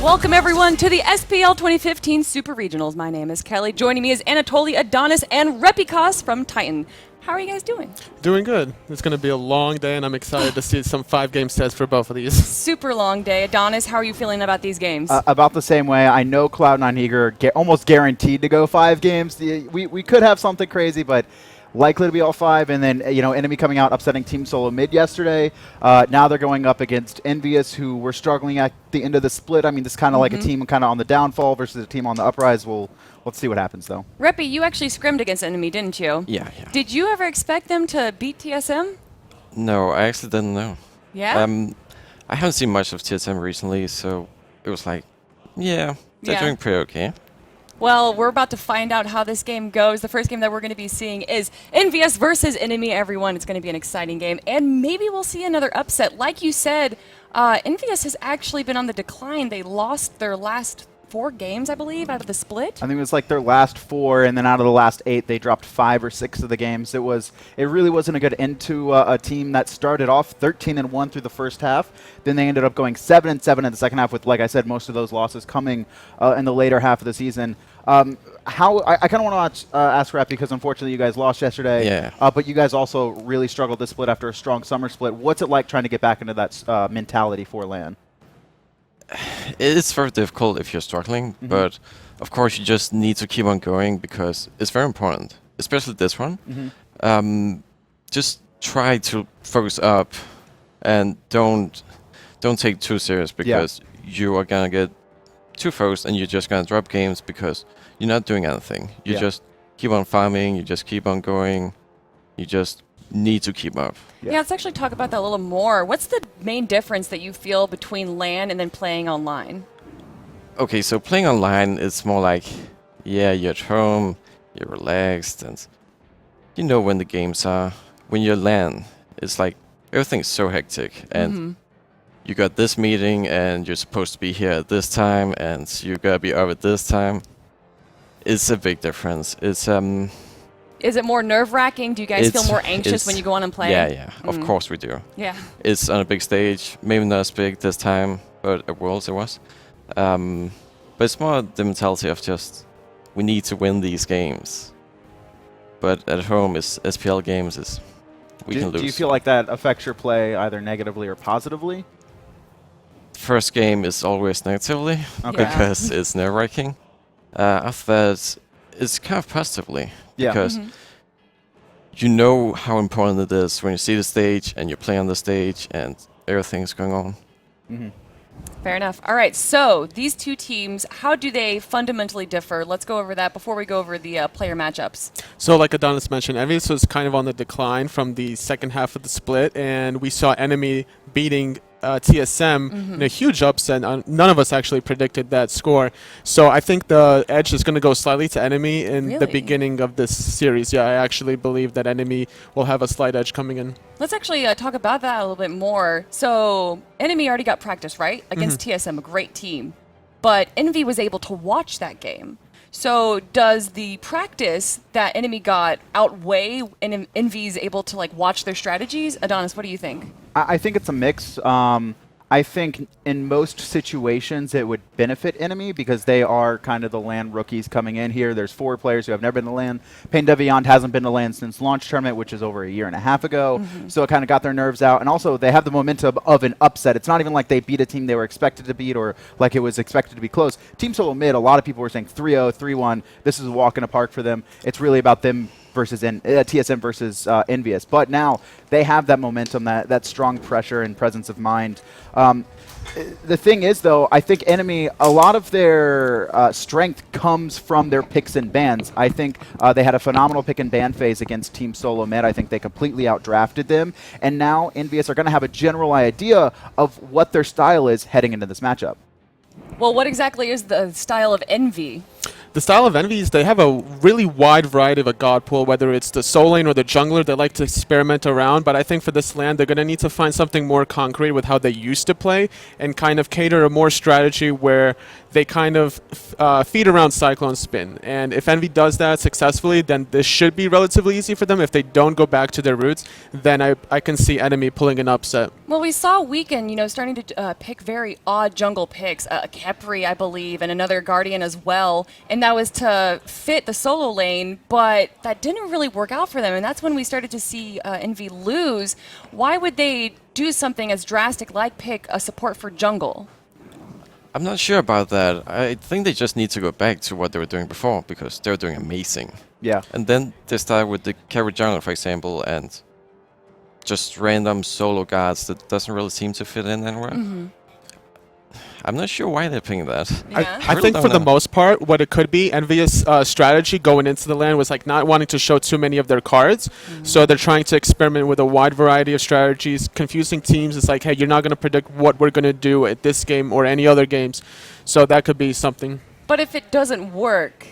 Welcome, everyone, to the SPL 2015 Super Regionals. My name is Kelly. Joining me is Anatoliy, Adanas, and Repikas from Titan. How are you guys doing? Doing good. It's going to be a long day, and I'm excited to see some 5-game sets for both of these. Super long day. Adonis, how are you feeling about these games? About the same way. I know Cloud9 Eager almost guaranteed to go 5 games. We could have something crazy, but likely to be all 5. And then, Enemy coming out, upsetting Team Solo Mid yesterday. Now they're going up against Envious, who were struggling at the end of the split. I mean, this is kind of like a team kind of on the downfall versus a team on the uprise. Let's see what happens, though. Reppy, you actually scrimmed against Enemy, didn't you? Yeah. Did you ever expect them to beat TSM? No, I actually didn't know. Yeah? I haven't seen much of TSM recently, so it was like, yeah, they're doing pretty okay. Well, we're about to find out how this game goes. The first game that we're going to be seeing is Envious versus Enemy, everyone. It's going to be an exciting game, and maybe we'll see another upset. Like you said, Envious has actually been on the decline. They lost their last 4 games, I believe, out of the split. I think it was like their last 4, and then out of the last 8, they dropped 5 or 6 of the games. It really wasn't a good end to a team that started off 13-1 through the first half. Then they ended up going 7-7 in the second half, with, like I said, most of those losses coming in the later half of the season. I kind of want to ask Rap, because unfortunately you guys lost yesterday. Yeah. But you guys also really struggled this split after a strong summer split. What's it like trying to get back into that mentality for LAN? It's very difficult if you're struggling, but of course you just need to keep on going because it's very important, especially this one. Just try to focus up and don't take too serious, because you are gonna get too focused and you're just gonna drop games because you're not doing anything. You just keep on farming, you just keep on going, you just need to keep up. Yeah, let's actually talk about that a little more. What's the main difference that you feel between LAN and then playing online? Okay, so playing online is more like, yeah, you're at home, you're relaxed, and you know when the games are. When you're LAN, it's like everything's so hectic, and you got this meeting, and you're supposed to be here at this time, and you gotta be up at this time. It's a big difference. Is it more nerve-wracking? Do you guys feel more anxious when you go on and play? Yeah, of course we do. Yeah. It's on a big stage, maybe not as big this time, but at Worlds it was. But it's more the mentality of just, we need to win these games. But at home, SPL games, we can lose. Do you feel like that affects your play either negatively or positively? First game is always negatively, because it's nerve-wracking. After that, it's kind of positively. Because you know how important it is when you see the stage and you play on the stage and everything's going on. Fair enough. All right, so these two teams, how do they fundamentally differ? Let's go over that before we go over the player matchups. So like Adonis mentioned, Envious was kind of on the decline from the second half of the split, and we saw Enemy beating TSM in a huge upset. None of us actually predicted that score. So I think the edge is going to go slightly to Enemy in the beginning of this series. Yeah, I actually believe that Enemy will have a slight edge coming in. Let's actually talk about that a little bit more. So Enemy already got practice, right? Against TSM, a great team. But Envy was able to watch that game. So does the practice that Enemy got outweigh and Envy's able to watch their strategies? Adonis, what do you think? I think it's a mix. I think in most situations it would benefit Enemy because they are kind of the LAN rookies coming in here. There's 4 players who have never been to LAN. Pain Deviant hasn't been to LAN since launch tournament, which is over a year and a half ago. So it kind of got their nerves out. And also they have the momentum of an upset. It's not even like they beat a team they were expected to beat or like it was expected to be close. Team Solo Mid, a lot of people were saying 3-0, 3-1. This is a walk in the park for them. It's really about them versus TSM versus Envious. But now they have that momentum, that strong pressure and presence of mind. The thing is, though, I think Enemy, a lot of their strength comes from their picks and bans. I think they had a phenomenal pick and ban phase against Team Solo Mid. I think they completely outdrafted them. And now Envious are going to have a general idea of what their style is heading into this matchup. Well, what exactly is the style of Envy? The style of Envy is they have a really wide variety of a god pool, whether it's the soul lane or the jungler. They like to experiment around, but I think for this land, they're going to need to find something more concrete with how they used to play and kind of cater a more strategy where they kind of feed around Cyclone Spin. And if Envy does that successfully, then this should be relatively easy for them. If they don't go back to their roots, then I can see Enemy pulling an upset. Well, we saw Weekend, starting to pick very odd jungle picks. A Khepri, I believe, and another Guardian as well. And that was to fit the solo lane, but that didn't really work out for them. And that's when we started to see Envy lose. Why would they do something as drastic like pick a support for jungle? I'm not sure about that. I think they just need to go back to what they were doing before, because they were doing amazing. Yeah. And then they start with the carry jungle, for example, and just random solo guards that doesn't really seem to fit in anywhere. I'm not sure why they're picking that. Yeah. I think for the most part, what it could be, Envious strategy going into the land was like not wanting to show too many of their cards. So they're trying to experiment with a wide variety of strategies, confusing teams. It's like, hey, you're not going to predict what we're going to do at this game or any other games. So that could be something. But if it doesn't work,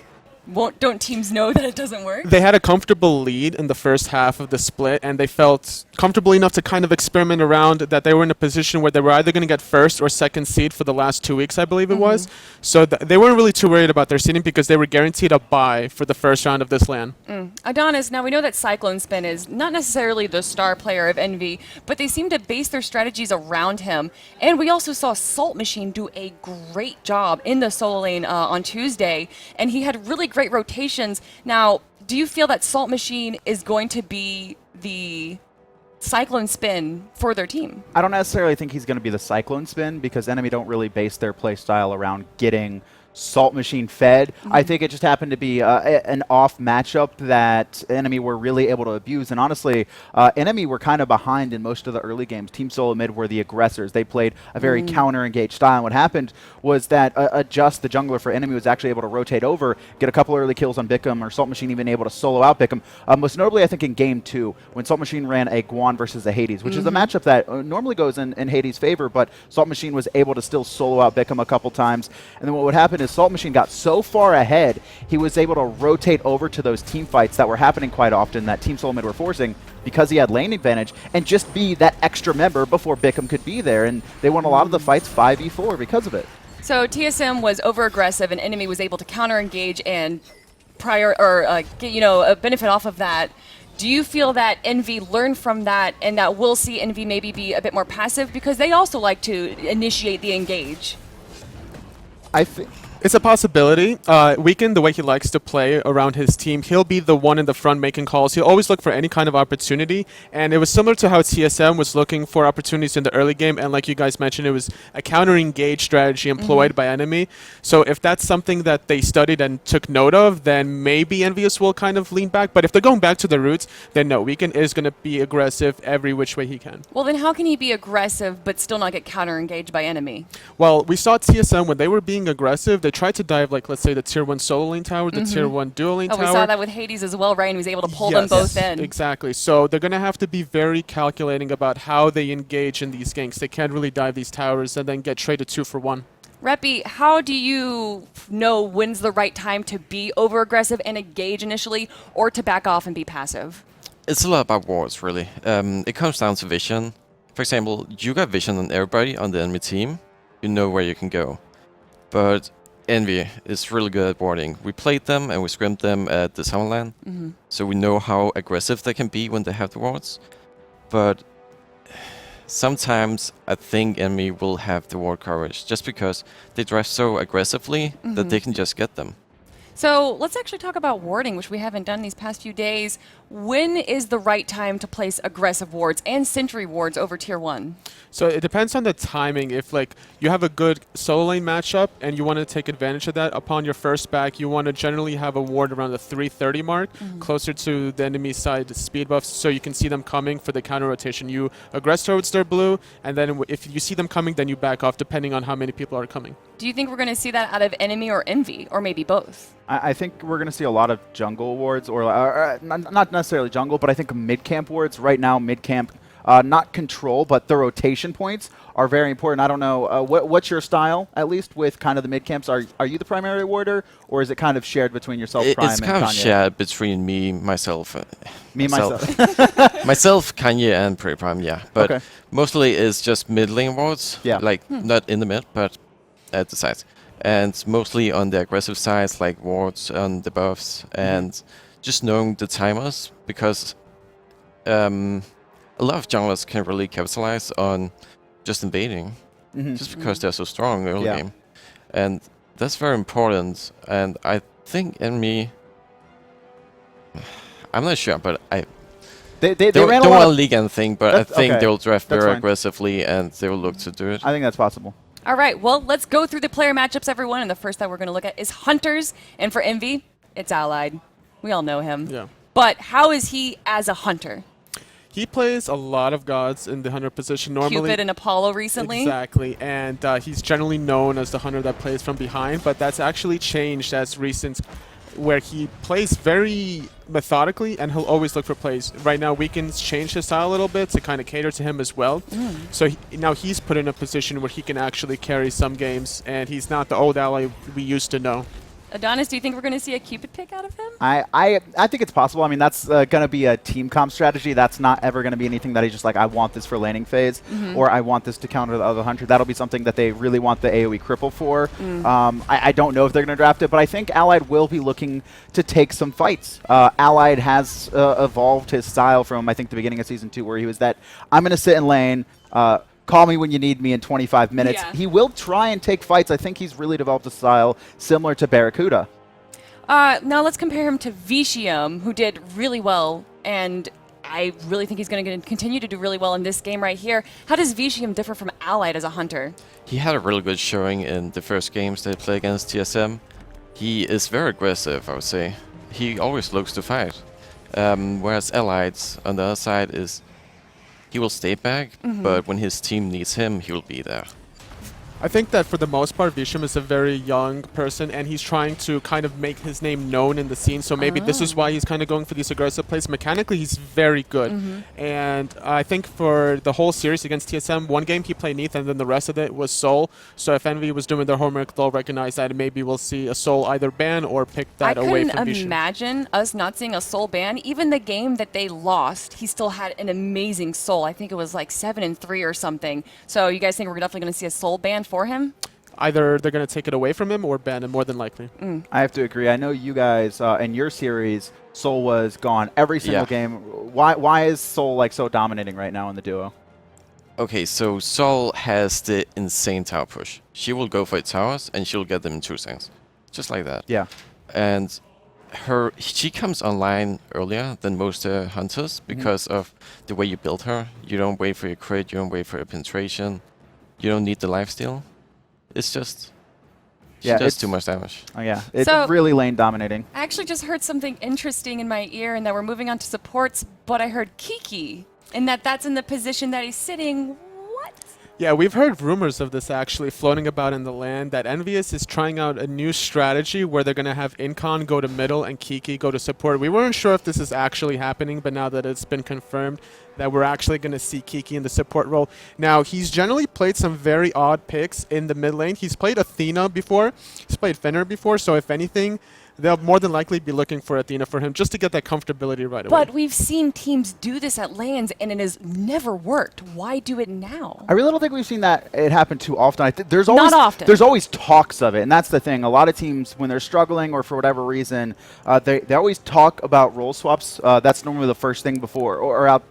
don't teams know that it doesn't work? They had a comfortable lead in the first half of the split, and they felt comfortable enough to kind of experiment around that they were in a position where they were either going to get first or second seed for the last 2 weeks, I believe it was. So they weren't really too worried about their seeding because they were guaranteed a bye for the first round of this LAN. Adanas, now we know that Cyclone Spin is not necessarily the star player of Envy, but they seem to base their strategies around him. And we also saw Salt Machine do a great job in the solo lane on Tuesday, and he had really great rotations. Now, do you feel that Salt Machine is going to be the Cyclone Spin for their team? I don't necessarily think he's going to be the Cyclone Spin because Enemy don't really base their play style around getting Salt Machine fed. I think it just happened to be an off matchup that Enemy were really able to abuse. And honestly, Enemy were kind of behind in most of the early games. Team Solo Mid were the aggressors. They played a very counter-engaged style. And what happened was that Adjust, the jungler for Enemy, was actually able to rotate over, get a couple early kills on Bickham, or Salt Machine even able to solo out Bickham. Most notably, I think in Game 2, when Salt Machine ran a Guan versus a Hades, which is a matchup that normally goes in Hades' favor, but Salt Machine was able to still solo out Bickham a couple times. And then what would happen is Salt Machine got so far ahead, he was able to rotate over to those team fights that were happening quite often that Team Soul Mid were forcing because he had lane advantage and just be that extra member before Bickham could be there. And they won a lot of the fights 5v4 because of it. So TSM was over-aggressive and Enemy was able to counter-engage and get, a benefit off of that. Do you feel that Envy learned from that and that we'll see Envy maybe be a bit more passive because they also like to initiate the engage? I think it's a possibility. Weekend, the way he likes to play around his team, he'll be the one in the front making calls. He'll always look for any kind of opportunity. And it was similar to how TSM was looking for opportunities in the early game. And like you guys mentioned, it was a counter-engage strategy employed by Enemy. So if that's something that they studied and took note of, then maybe Envious will kind of lean back. But if they're going back to the roots, then no, Weekend is going to be aggressive every which way he can. Well, then how can he be aggressive but still not get counter-engaged by Enemy? Well, we saw TSM, when they were being aggressive, they tried to dive, like, let's say, the tier 1 solo lane tower, the tier 1 dual lane tower. We saw that with Hades as well, right? And he was able to pull them both in. Exactly. So they're going to have to be very calculating about how they engage in these ganks. They can't really dive these towers and then get traded 2 for 1. Repi, how do you know when's the right time to be over-aggressive and engage initially or to back off and be passive? It's a lot about wards, really. It comes down to vision. For example, you got vision on everybody on the enemy team. You know where you can go. But Envy is really good at warding. We played them and we scrimmed them at the Summerland, so we know how aggressive they can be when they have the wards. But sometimes I think Envy will have the ward coverage just because they drive so aggressively that they can just get them. So let's actually talk about warding, which we haven't done these past few days. When is the right time to place aggressive wards and sentry wards over tier 1? So it depends on the timing. If like you have a good solo lane matchup and you want to take advantage of that, upon your first back, you want to generally have a ward around the 330 mark, closer to the enemy side speed buffs, so you can see them coming for the counter rotation. You aggress towards their blue, and then if you see them coming, then you back off, depending on how many people are coming. Do you think we're going to see that out of Enemy or Envy, or maybe both? I think we're going to see a lot of jungle wards, or not necessarily jungle, but I think mid-camp wards. Right now, mid-camp, not control, but the rotation points are very important. I don't know, what's your style, at least, with kind of the mid-camps? Are you the primary warder, or is it kind of shared between yourself, Prime, It's and kind of Kanye? shared between me, myself. Myself. Kanye, and Prime, yeah. But Okay. mostly it's just mid lane wards. Yeah. Like, not in the mid, but at the sides. And mostly on the aggressive sides, like wards on the buffs, and just knowing the timers, because a lot of junglers can really capitalize on just invading, just because they're so strong early Yeah. game. And that's very important. And I think enemy... I'm not sure, but They don't ran a want lot to of, leak anything, but I That's- think okay. they'll draft That's very fine. aggressively, and they will look to do it. I think that's possible. All right, well, let's go through the player matchups, everyone. And the first that we're going to look at is Hunters. And for Envy, it's Allied. We all know him. Yeah. But how is he as a Hunter? He plays a lot of gods in the hunter position normally. Cupid and Apollo recently? Exactly, and he's generally known as the hunter that plays from behind, but that's actually changed as recent, where he plays very methodically, and he'll always look for plays. Right now, Weekend's changed his style a little bit to kind of cater to him as well. So now he's put in a position where he can actually carry some games, and he's not the old ally we used to know. Adonis, do you think we're going to see a Cupid pick out of him? I think it's possible. I mean, that's going to be a team comp strategy. That's not ever going to be anything that he's just like, I want this for laning phase, or I want this to counter the other hunter. That'll be something that they really want the AoE cripple for. I don't know if they're going to draft it, but I think Allied will be looking to take some fights. Allied has evolved his style from, I think, the beginning of Season 2, where he was that, I'm going to sit in lane, call me when you need me in 25 minutes. Yeah. He will try and take fights. I think he's really developed a style similar to Barracuda. Now let's compare him to Vicium, who did really well, and I really think he's going to continue to do really well in this game right here. How does Vicium differ from Allied as a Hunter? He had a really good showing in the first games they played against TSM. He is very aggressive, I would say. He always looks to fight. Whereas Allied's on the other side is he will stay back, but when his team needs him, he will be there. I think that for the most part, Visham is a very young person, and he's trying to kind of make his name known in the scene. So maybe this is why he's kind of going for these aggressive plays. Mechanically, he's very good. And I think for the whole series against TSM, one game he played Neath, and then the rest of it was Soul. So if Envy was doing their homework, they'll recognize that, and maybe we'll see a Soul either ban or pick that away I from couldn't Visham. imagine us not seeing a Soul ban. Even the game that they lost, he still had an amazing Soul. I think it was like 7-3 or something. So you guys think we're definitely going to see a Soul ban for him? Either they're going to take it away from him or ban him, more than likely. I have to agree. I know you guys in your series, Soul was gone every single game. Why is Soul like so dominating right now in the duo? Okay, so Sol has the insane tower push. She will go for the towers and she'll get them in 2 seconds. Just like that. Yeah. And she comes online earlier than most hunters because of the way you build her. You don't wait for your crit, you don't wait for your penetration. You don't need the lifesteal. It's just she does too much damage. Oh yeah, it's So- really lane dominating. I actually just heard something interesting in my ear, and that we're moving on to supports, but I heard Kiki, and that's in the position that he's sitting. What? Yeah, we've heard rumors of this actually floating about in the land, that Envious is trying out a new strategy where they're going to have Incon go to middle and Kiki go to support. We weren't sure if this is actually happening, but now that it's been confirmed that we're actually going to see Kiki in the support role. Now, he's generally played some very odd picks in the mid lane. He's played Athena before. He's played Fenrir before, so if anything, they'll more than likely be looking for Athena for him just to get that comfortability right away. But we've seen teams do this at lanes, and it has never worked. Why do it now? I really don't think we've seen that it happen too often. There's always often. There's always talks of it, and that's the thing. A lot of teams, when they're struggling or for whatever reason, they always talk about role swaps. That's normally the first thing before, or out.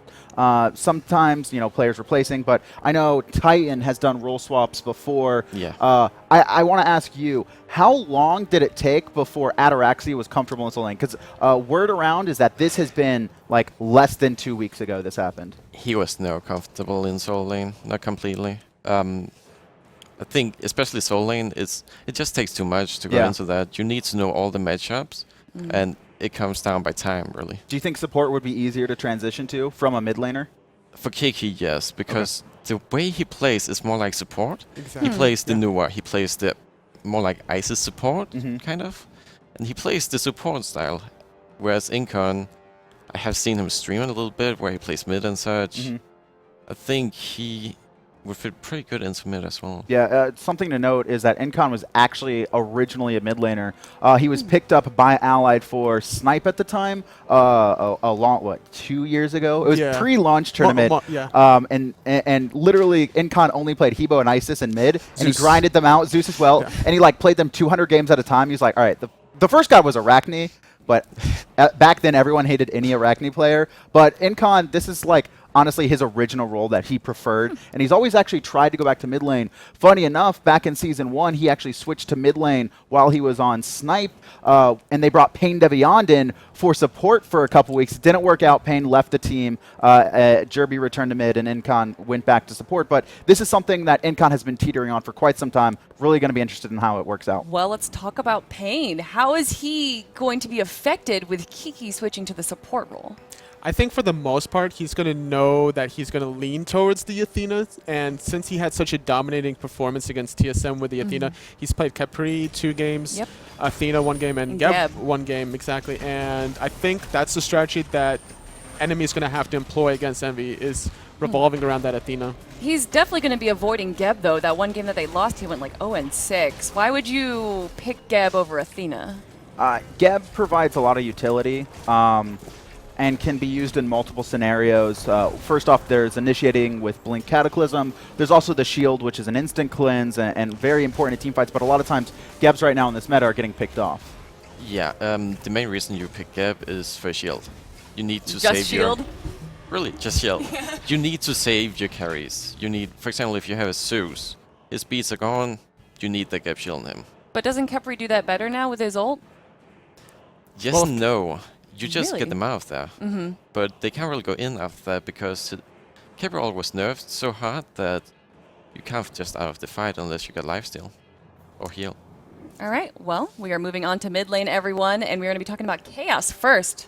Sometimes, players replacing, but I know Titan has done role swaps before. Yeah. I want to ask you, how long did it take before Ataraxia was comfortable in Soul Lane? Because word around is that this has been like less than 2 weeks ago this happened. He was never comfortable in Soul Lane, not completely. I think especially Soul Lane, it just takes too much to go into that. You need to know all the matchups, and it comes down by time, really. Do you think support would be easier to transition to from a mid laner? For Kiki, yes, because the way he plays is more like support. Exactly. He plays the Nuwa, he plays the more like ISIS support, kind of. And he plays the support style. Whereas Incon, I have seen him stream it a little bit, where he plays mid and such. I think he would fit pretty good into mid as well. Yeah, something to note is that Incon was actually originally a mid laner. He was picked up by Allied for Snipe at the time, a long, 2 years ago? It was pre-launch tournament. And literally, Incon only played Hebo and Isis in mid, and he grinded them out, Zeus as well, and he like played them 200 games at a time. He's like, all right, the first guy was Arachne, but back then everyone hated any Arachne player. But Incon, this is like honestly his original role that he preferred, and he's always actually tried to go back to mid lane. Funny enough, back in Season 1, he actually switched to mid lane while he was on Snipe, and they brought Pain Deviant in for support for a couple weeks. It didn't work out. Pain left the team. Jerby returned to mid, and Incon went back to support. But this is something that Incon has been teetering on for quite some time. Really going to be interested in how it works out. Well, let's talk about Pain. How is he going to be affected with Kiki switching to the support role? I think for the most part, he's going to know that he's going to lean towards the Athena. And since he had such a dominating performance against TSM with the Athena, he's played Capri 2 games, Athena 1 game, and Geb 1 game, exactly. And I think that's the strategy that Enemy is going to have to employ against Envy, is revolving around that Athena. He's definitely going to be avoiding Geb, though. That one game that they lost, he went like 0-6. Why would you pick Geb over Athena? Geb provides a lot of utility. And can be used in multiple scenarios. First off, there's initiating with Blink Cataclysm. There's also the shield, which is an instant cleanse and very important in team fights, but a lot of times Gebs right now in this meta are getting picked off. Yeah, the main reason you pick Geb is for shield. You need to just save shield? Really, just shield. You need to save your carries. You need, for example, if you have a Zeus, his beats are gone, you need the Geb shield on him. But doesn't Kepri do that better now with his ult? Yes and no. You just Really? get them out of there. But they can't really go in after that because Kepri ult was nerfed so hard that you can't just out of the fight unless you get lifesteal or heal. All right, well, we are moving on to mid lane, everyone, and we're going to be talking about Chaos first.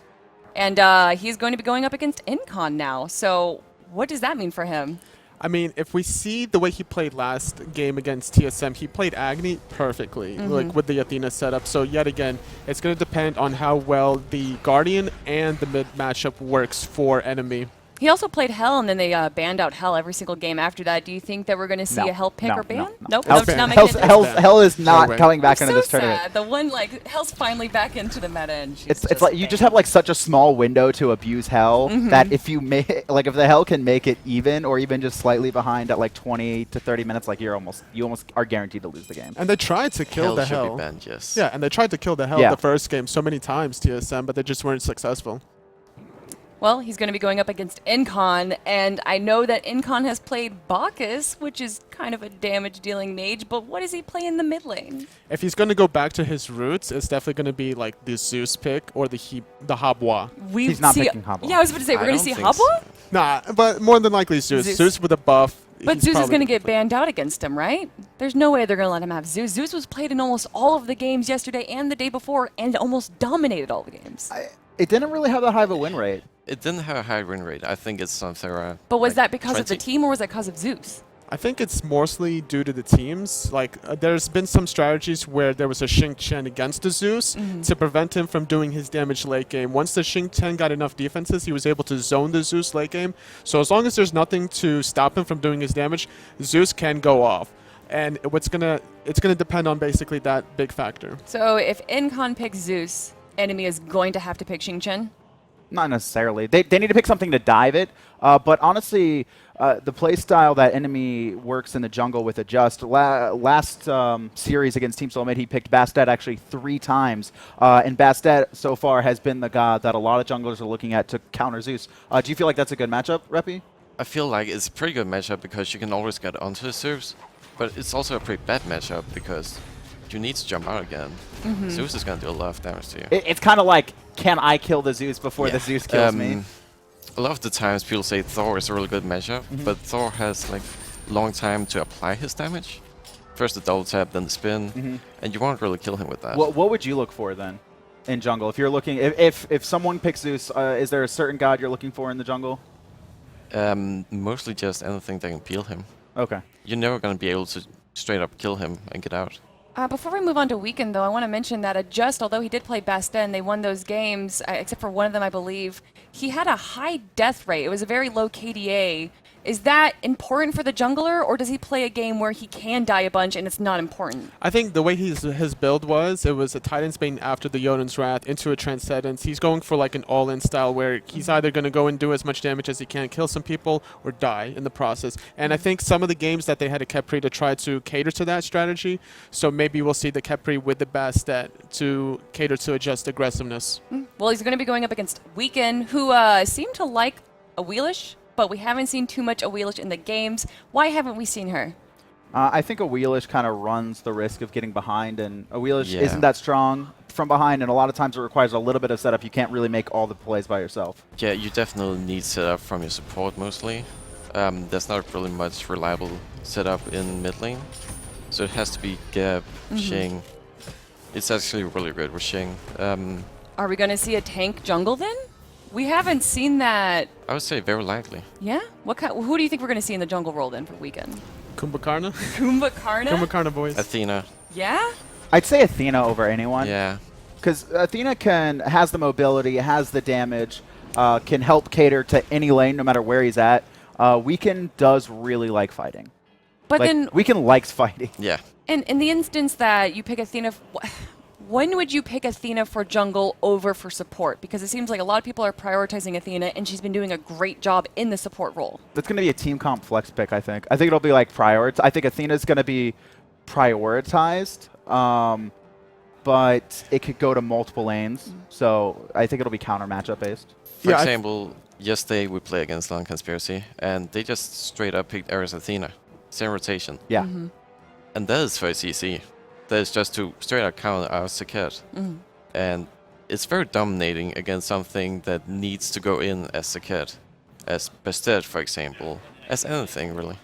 And he's going to be going up against Incon now. So what does that mean for him? I mean, if we see the way he played last game against TSM, he played Agni perfectly, like with the Athena setup. So yet again, it's going to depend on how well the Guardian and the mid matchup works for Enemy. He also played Hell, and then they banned out Hell every single game after that. Do you think that we're going to see a Hell pick or ban? Nope. Hell's, Not making it. Hell is not way. coming back into so this tournament. sad. The one, like, Hell's finally back into the meta, and she's It's like you just have like such a small window to abuse Hell that if you if the Hell can make it even or even just slightly behind at like 20 to 30 minutes, like you almost are guaranteed to lose the game. And they tried to kill the Hell. Should be banned, yes. Yeah, and they tried to kill the Hell the first game so many times, TSM, but they just weren't successful. Well, he's going to be going up against Incon, and I know that Incon has played Bacchus, which is kind of a damage-dealing mage, but what does he play in the mid lane? If he's going to go back to his roots, it's definitely going to be like the Zeus pick or the Habwa. He's not picking Habwa. Yeah, I was about to say, we're going to see Habwa? So. Nah, but more than likely Zeus. Zeus with a buff. But Zeus is going to get banned out against him, right? There's no way they're going to let him have Zeus. Zeus was played in almost all of the games yesterday and the day before and almost dominated all the games. It didn't really have that high of a win rate. It didn't have a high win rate. I think it's something around. But was like that because 20? of the team or was that because of Zeus? I think it's mostly due to the teams. Like, there's been some strategies where there was a Xing Chen against the Zeus to prevent him from doing his damage late game. Once the Xing Chen got enough defenses, he was able to zone the Zeus late game. So as long as there's nothing to stop him from doing his damage, Zeus can go off. And it's gonna depend on basically that big factor. So if Incon picks Zeus, Enemy is going to have to pick Xing Chen? Not necessarily. They need to pick something to dive it. But honestly, the playstyle that Enemy works in the jungle with Adjust, last series against Team Soulmate, he picked Bastet actually 3 times. And Bastet so far has been the god that a lot of junglers are looking at to counter Zeus. Do you feel like that's a good matchup, Repi? I feel like it's a pretty good matchup because you can always get onto the Zeus, but it's also a pretty bad matchup because you need to jump out again. Zeus is going to do a lot of damage to you. It's kind of like, can I kill the Zeus before the Zeus kills me? A lot of the times people say Thor is a really good matchup, but Thor has like long time to apply his damage. First the double tap, then the spin, and you won't really kill him with that. What would you look for then in jungle? If you're looking, if someone picks Zeus, is there a certain god you're looking for in the jungle? Mostly just anything that can peel him. Okay. You're never going to be able to straight up kill him and get out. Before we move on to Weekend, though, I want to mention that Adjust, although he did play Bastet and they won those games, except for one of them, I believe, he had a high death rate. It was a very low KDA. Is that important for the jungler, or does he play a game where he can die a bunch and it's not important? I think the way his build was, it was a Titan's Bane after the Jotun's Wrath into a Transcendence. He's going for like an all-in style where he's either going to go and do as much damage as he can, kill some people, or die in the process. And I think some of the games that they had a Khepri to try to cater to that strategy, so maybe we'll see the Khepri with the Bastet to cater to adjust aggressiveness. Well, he's going to be going up against Weekend, who seem to like a Wheelish, but we haven't seen too much a Wheelish in the games. Why haven't we seen her? I think a Wheelish kind of runs the risk of getting behind, and a Wheelish Yeah. isn't that strong from behind, and a lot of times it requires a little bit of setup. You can't really make all the plays by yourself. Yeah, you definitely need setup from your support mostly. There's not really much reliable setup in mid lane. So it has to be Geb, Xing. It's actually really good with Xing. Are we going to see a tank jungle then? We haven't seen that. I would say very likely. Yeah? Who do you think we're going to see in the jungle role then for Weekend? Kumbhakarna? Kumbhakarna? Kumbhakarna boys. Athena. Yeah? I'd say Athena over anyone. Yeah. Because Athena has the mobility, has the damage, can help cater to any lane no matter where he's at. Weekend does really like fighting. But Like, then, Weekend likes fighting. Yeah. in the instance that you pick Athena, when would you pick Athena for jungle over for support? Because it seems like a lot of people are prioritizing Athena, and she's been doing a great job in the support role. That's going to be a team comp flex pick, I think. I think it'll be like I think Athena's going to be prioritized, but it could go to multiple lanes. So I think it'll be counter matchup based. For Yeah, example, yesterday we played against Long Conspiracy, and they just straight up picked Ares Athena. Same rotation. Yeah. And that is for CC. That is just to straight up counter our Saket. And it's very dominating against something that needs to go in as Saket. As Bastet, for example. As anything, really.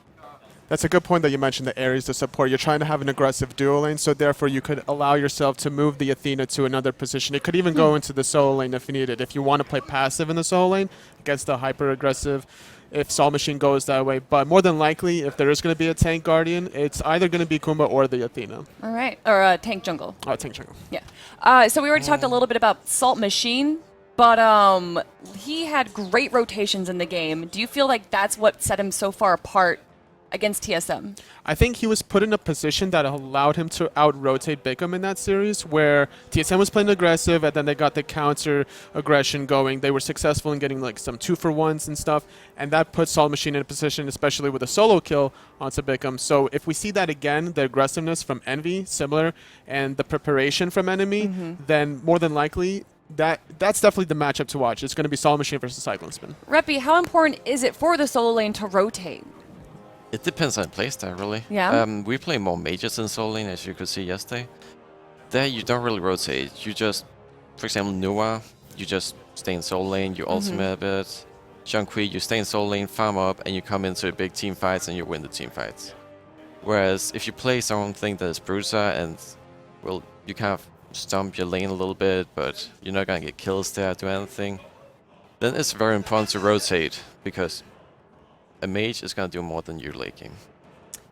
That's a good point that you mentioned, the Ares to support. You're trying to have an aggressive duo lane, so therefore you could allow yourself to move the Athena to another position. It could even go into the solo lane if you need it. If you want to play passive in the solo lane against the hyper-aggressive, if Sol Machine goes that way. But more than likely, if there is going to be a tank guardian, it's either going to be Kumba or the Athena. All right. Or tank jungle. Oh, tank jungle. Yeah. So we already talked a little bit about Salt Machine, but he had great rotations in the game. Do you feel like that's what set him so far apart against TSM? I think he was put in a position that allowed him to out-rotate Bickham in that series, where TSM was playing aggressive, and then they got the counter-aggression going. They were successful in getting like some 2-for-1s and stuff, and that put Sol Machine in a position, especially with a solo kill onto Bickham. So if we see that again, the aggressiveness from Envy, similar, and the preparation from Enemy, then more than likely, that's definitely the matchup to watch. It's going to be Sol Machine versus Cyclone Spin. Repi, how important is it for the solo lane to rotate? It depends on playstyle, really. Yeah? We play more mages in solo lane, as you could see yesterday. There, you don't really rotate. You just, for example, Noah, you just stay in solo lane, you ultimate a bit. Jianghui, you stay in solo lane, farm up, and you come into big team fights and you win the team fights. Whereas if you play something that is Bruiser and, well, you kind of stomp your lane a little bit, but you're not going to get kills there, do anything, then it's very important to rotate, because a mage is going to do more than you late game.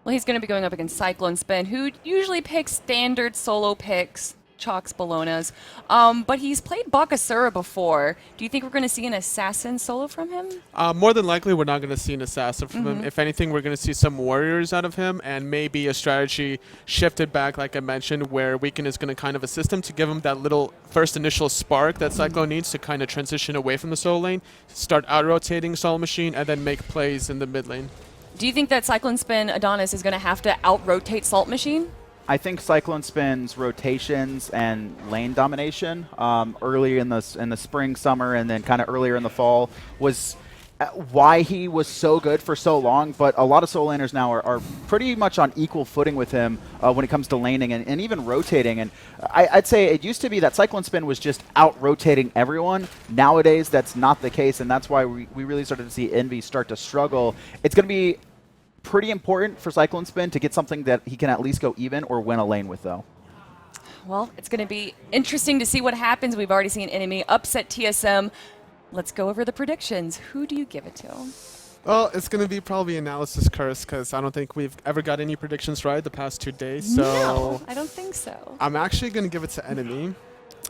Well, he's going to be going up against Cyclone Spin, who usually picks standard solo picks, Chalks, Bolognas. But he's played Bakasura before. Do you think we're going to see an assassin solo from him? More than likely, we're not going to see an assassin from him. If anything, we're going to see some warriors out of him, and maybe a strategy shifted back, like I mentioned, where Weekend is going to kind of assist him to give him that little first initial spark that Cyclone needs to kind of transition away from the solo lane, start out-rotating Sol Machine, and then make plays in the mid lane. Do you think that Cyclone Spin Adanas is going to have to out-rotate Salt Machine? I think Cyclone Spin's rotations and lane domination early in the spring, summer, and then kind of earlier in the fall was why he was so good for so long. But a lot of solo laners now are pretty much on equal footing with him when it comes to laning and even rotating. And I'd say it used to be that Cyclone Spin was just out-rotating everyone. Nowadays, that's not the case, and that's why we really started to see Envy start to struggle. It's going to be pretty important for Cyclone Spin to get something that he can at least go even or win a lane with, though. Well, it's going to be interesting to see what happens. We've already seen Enemy upset TSM. Let's go over the predictions. Who do you give it to? Well, it's going to be probably Analysis Curse, because I don't think we've ever got any predictions right the past 2 days. So No, I don't think so. I'm actually going to give it to Enemy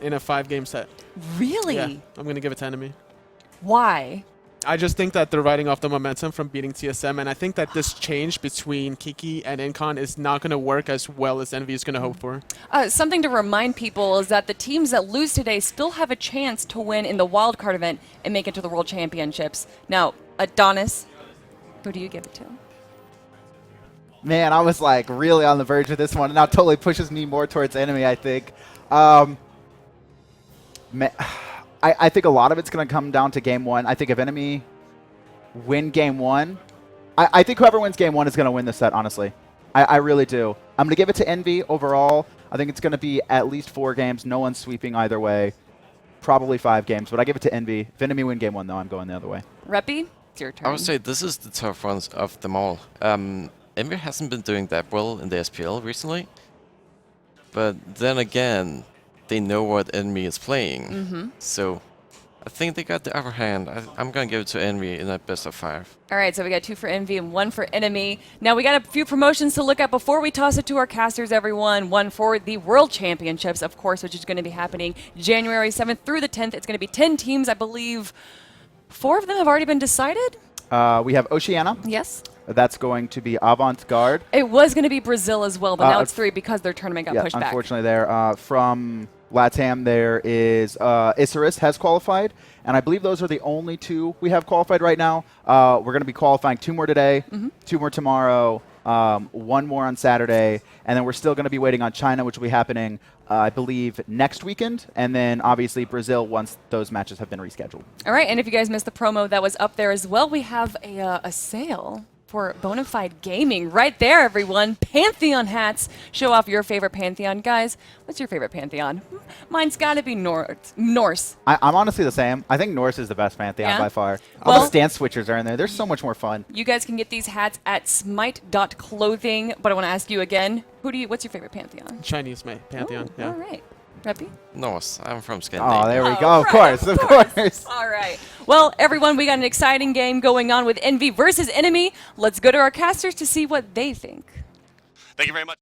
in a 5-game set. Really? Yeah, I'm going to give it to Enemy. Why? I just think that they're riding off the momentum from beating TSM, and I think that this change between Kiki and Incon is not going to work as well as Envy is going to hope for. Something to remind people is that the teams that lose today still have a chance to win in the wildcard event and make it to the World Championships. Now, Adanas, who do you give it to? Man, I was like really on the verge of this one, and now totally pushes me more towards enemy, I think. I think a lot of it's going to come down to game one. I think if enemy win game one, I think whoever wins game one is going to win the set, honestly. I really do. I'm going to give it to Envy overall. I think it's going to be at least 4 games. No one's sweeping either way. Probably 5 games, but I give it to Envy. If enemy win game one, though, I'm going the other way. Repi, it's your turn. I would say this is the tough ones of them all. Envy hasn't been doing that well in the SPL recently. But then again, they know what Envy is playing. So I think they got the upper hand. I'm going to give it to Envy in that best of 5. All right, so we got 2 for Envy and 1 for Enemy. Now we got a few promotions to look at before we toss it to our casters, everyone. One for the World Championships, of course, which is going to be happening January 7th through the 10th. It's going to be 10 teams, I believe. 4 of them have already been decided? We have Oceania. Yes. That's going to be Avant-Garde. It was going to be Brazil as well, but now it's 3 because their tournament got pushed back. Unfortunately there. From LATAM, there is HiRez has qualified, and I believe those are the only 2 we have qualified right now. We're going to be qualifying 2 more today, 2 more tomorrow, 1 more on Saturday, and then we're still going to be waiting on China, which will be happening, I believe, next weekend, and then obviously Brazil once those matches have been rescheduled. All right, and if you guys missed the promo that was up there as well, we have a sale for Bonafide Gaming right there, everyone. Pantheon hats. Show off your favorite Pantheon. Guys, what's your favorite Pantheon? Mine's got to be Norse. I'm honestly the same. I think Norse is the best Pantheon by far. All Well, the stance switchers are in there. They're so much more fun. You guys can get these hats at smite.clothing, but I want to ask you again, what's your favorite Pantheon? Chinese Pantheon, Ooh, yeah. All right. Repi? Norse. I'm from Scandinavia. Oh, there we Oh, go. Of right, course, of course. All right. Well, everyone, we got an exciting game going on with Envy versus Enemy. Let's go to our casters to see what they think. Thank you very much.